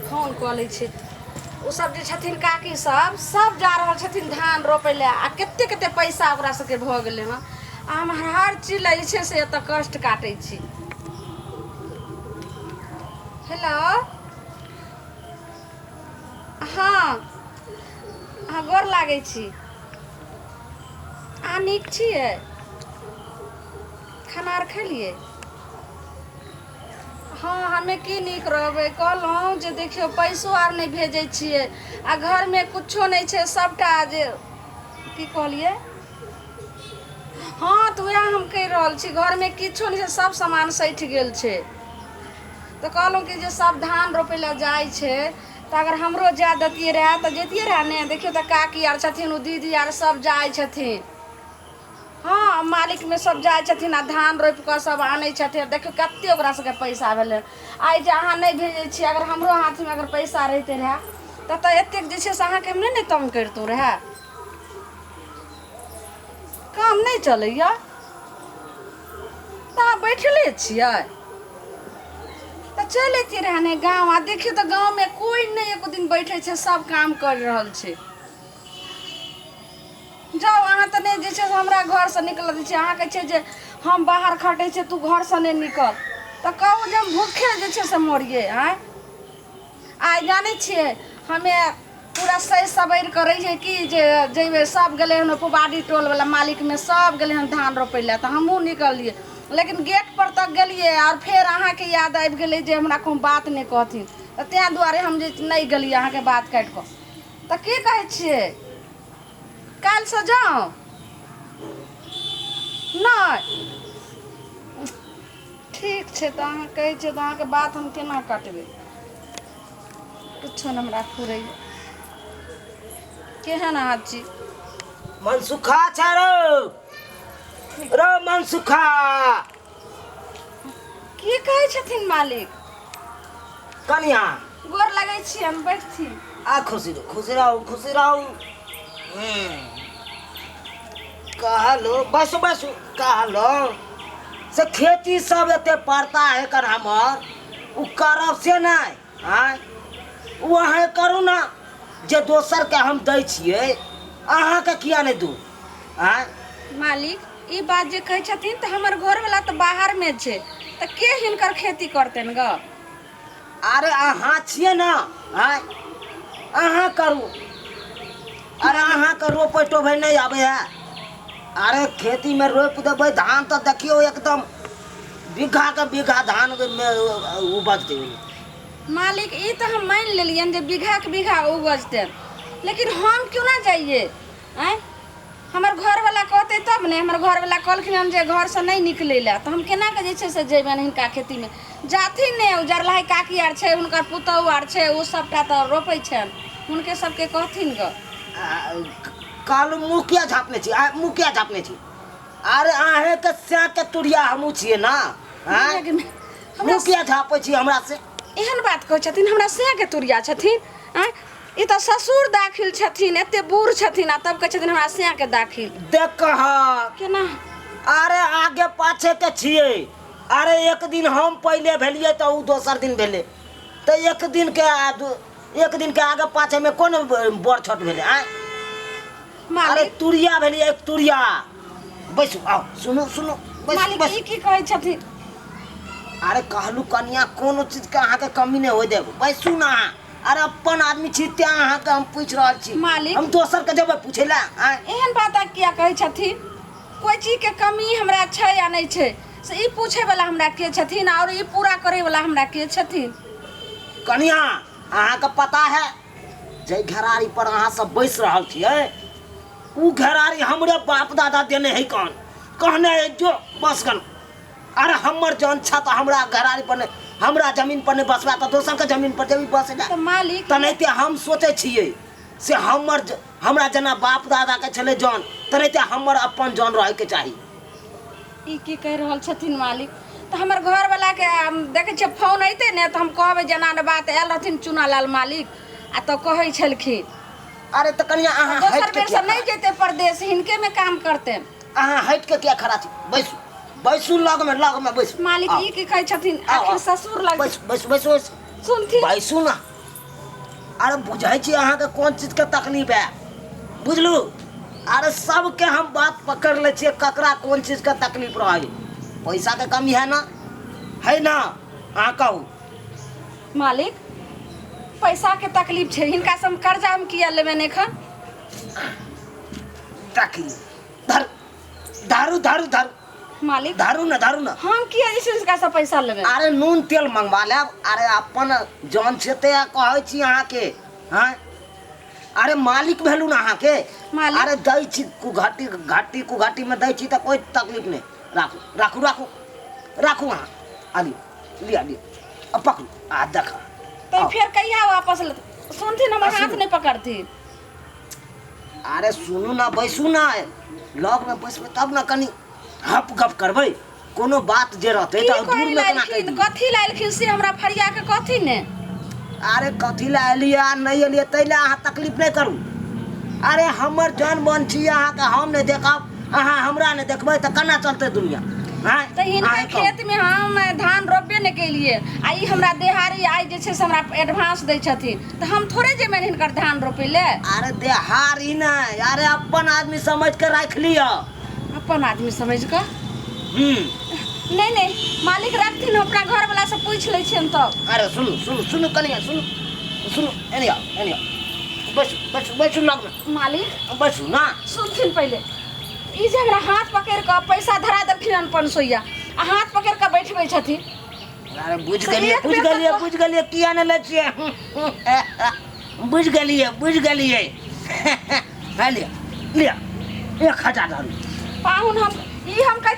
Phone कऽ लै छै ओ सब जे छथिन काकी सब जा रहल छथिन धान रोपै लए आ कते कते पैसा ओकरा सबके भऽ गेलै हँ आ हम हर चीज लए जे छै से एतऽ कष्ट काटै छी। हेलो हाँ हाँ गोर लागै छी। अहाँ नीक छियै? खाना आर खेलिए? हाँ हमे की नीक रहबै कहलहुँ जे देखियौ पैसो आर नहि भेजै छियै आ घरमे कुछो नहि छै सबटा जे की कहलिए हाँ तऽ वएह हम कहि रहल छी घरमे किछो नहि छै सब सामान सठि गेल छै तऽ कहलहुँ कि जे सब धान रोपै लए जाइ छै तऽ अगर हमरो जाय देतियै रहए तऽ जैतियै रहए ने देखियौ तऽ काकी आर छथिन ओ दीदी आर सब जाइ छथिन। हाँ मालिकमे सब जाइ छथिन आ धान रोपि कऽ सब आनै छथिन देखियौ कते ओकरा सबके पैसा भेलै आइ जे अहाँ नहि भेजै छियै अगर हमरो हाथमे अगर पैसा रहितै रहए तऽ एतेक जे छै से अहाँके हम नहि ने तंग करितहुँ रहए। काम नहि चलैया तऽ अहाँ बैठले छियै तऽ चलि अयतियै रहए ने गाँव आ देखियौ तऽ गाँवमे कोइ नहि एको दिन बैठे छै सब काम करि रहल छै। जाउ अहाँ तऽ नहि जे छै से हमरा घरसँ निकलऽ दै छियै अहाँ कहै छियै जे हम बाहर खटै छियै तू घरसँ नहि निकल तऽ कहू जे हम भूखे जे छै से मरियै आँय। आइ जानै छियै हमे पूरा सहि सबरि कऽ रहियै कि जे जैबे सब गेलै हन पुबारी टोलवला मालिकमे सब गेलै हन धान रोपै लए तऽ हमहूँ निकललियै लेकिन गेट पर तक गेलियै आओर फेर अहाँके याद आबि गेलै जे हमरा कोनो बात नहि कहथिन तऽ ताहि दुआरे हम जे नहि गेलियै अहाँके बात काटि कऽ तऽ की कहै छियै काल्हिसँ जाउ नहि ठीक छै तऽ अहाँ कहै छियै तऽ अहाँके बात हम केना काटबै कुछो नहि हमरा फुरैया केहन अहाँ छी। मनसुखा छै रो मनसुखा की कहै छथिन मालिक? कनिया गोर लगै छी हम बैठती आ खुशी रहो खुशी रहो कहलो बस बस कहलो से खेती सब एते पड़ता है कर हमर उ करब से नहीं आय उ अहाँ करू ना जे दोसर के हम दै छियै अहाँके किया नहीं दू आय। मालिक ई बात जे कहै छथिन तऽ हमर घरवला तऽ बाहरमे छै तऽ के हिनकर खेती करतनि ग? अरे अहाँ छियै ना आय अहाँ करू अरे अहाँके रोपै टोभै नहीं आबै है अरे खेती में रोप देबै धान तो देखियो एकदम बीघा के बीघा धान उपजतै। मालिक ई तऽ हम मान लेलियनि जे बीघाके बीघा उपजतनि लेकिन हम क्यों ना जाइए आँय हमर घरवला कहतै तब ने हमर घरवला कहलखिन हम जे घरसँ नहीं निकलै लए तऽ हम केनाके जे छै से जेबनि हिनका खेतीमे जाथिन ने उजरलाही काकी आर छै हुनकर पुतहु आर छै ओ सबटा तऽ रोपै छनि हुनके सबके कहथिन ग। कहलू मुँह किया झाँपने छी मुँह किया झाँपने छी अरे अहें के स्याह के तुरिया हमू छियै ना मुँह किया झाँपै छी हमरा से एहन बात कहै छथिन हमरा स्याहके तुरिया छथिन आँय ई तऽ ससुर दाखिल छथिन एते बूढ़ छथिन आ तब कहै छथिन हमरा स्याहके दाखिल देख कहा केना अरे आगे पाछे के छियै अरे एक दिन हम पहले भेलिए तो उ दोसर दिन भेले तो एक दिन के आगे पाछे में कौन बड़ छोट भेले आय। अरे तुरिया भेलिए एक तुरिया बैसू आओ सुनो सुनो मालिक ई की कहै छथिन? अरे कहलू कनिया कोनो चीज के अहाँ के कमी नहीं होय देब बैसू ना अरे अपन आदमी छी ते अहाँ के हम पूछ रहल छी मालिक हम दोसर के जेबै पूछे ला एहन बात किया कहै छथिन कोई चीज के कमी हमरा छै या नहीं छै से ई पूछे वाला हमरा के छथिन और ई पूरा करे वाला हमरा के छथिन? कनिया अहाँ के पता है जे घेरारी पर अहाँ सब बैस रहल छियै उ घेरारी हमरे बाप दादा देने है कौन कहने है जो बस गन अरे हमर जान छा तो हमरा घेरारी पर हमरा जमीन पर नहीं बसबा तो दोसर के जमीन पर जमीन बसे तो मालिक तनैते हम सोचे छियै से हमरा जना बाप दादा के छले जान तनैते हमर अपन जान रहे के चाहिए। ई की कह रहल छथिन मालिक तो हमर घर वाला के देखे छ फोन अइते ने तो हम कहबे जना ने बात आयल रहथिन चुनालाल मालिक आ तो कहै छलखिन अरे तो कनिया अहाँ दोसर बेर से नहीं जेते परदेश हिनके में काम करते अहाँ हट के क्या खड़ा छी बैसू बैसू लग में बैस मालिक ई की कहै छथिन आखिर ससुर लग बैस बैस बैस बैस सुनथिन बैसू ना। अरे बुझाई छी अहाँ के कोन चीज के तकलीफ है बुझलू। अरे सबके हम बात पकड़ ले छिए ककरा कोन चीज के तकलीफ रही। पैसा के कमी है ना अहाँ कहू। मालिक पैसा के तकलीफ छै हिनका से हम कर्जा हम किया लेबे ने एखन तकलीफ धर दारू दारू दारू मालिक दारू ना हम किया जे हिनका से पैसा लेबे। अरे नून तेल मंगवा लेब। अरे अपन जान से ते कहै छी अहाँ के हाँ। अरे मालिक भेलू ना अहाँ के। मालिक। अरे दै छी कुघाटी में दै छी त कोई तकलीफ नहीं। राखू राखू अहाँ आली लिया अब पकड़ू आ देखा तो फिर कहिया वापस ले सुनथिन हमर हाथ नहीं पकड़थिन। अरे सुनू ना बैसू ना लग में बैसबे तब ना कनी हप गप करबै। कोनो बात जे रहते की त दूर कहै में केना लायलखिन कहि। कथी लायलखिन से हमरा फरिया के कथी ने। अरे कथी ला एलिए आ नहीं एलिए तैले अहाँ तकलीफ नहीं करू। अरे हमर जान बन छी अहाँ के हम नहीं देखब अहाँ हमरा नहीं देखबै त केना चलते दुनिया। हाँ तो हिनका खेत में हम धान रोपबे नहीं केलिए आ ई हमरा देहारी आई जे छै से हमरा एडवांस दै छथिन तो हम थोड़े जेबै हिनकर धान रोपे ले। अरे देहारी नहीं अरे अपन आदमी समझ के रख लिया। अपन आदमी समझ के नहीं मालिक रखथिन अपना घर वाला से पूछ ले छियन तब। अरे सुनु कनिया सुनु एनिया बैसू लग में मालिक बैसू ना। सुनथिन पहले ई जे हमरा हाथ पकड़ के पैसा धरा देलखिन 500 आ हाथ पकड़ के बैठबै छथिन। अरे बुझ गेलिए किया नहीं ले छिए। बुझ गेलिए लिया 1000 दारू पाहुन हम ई हम कहै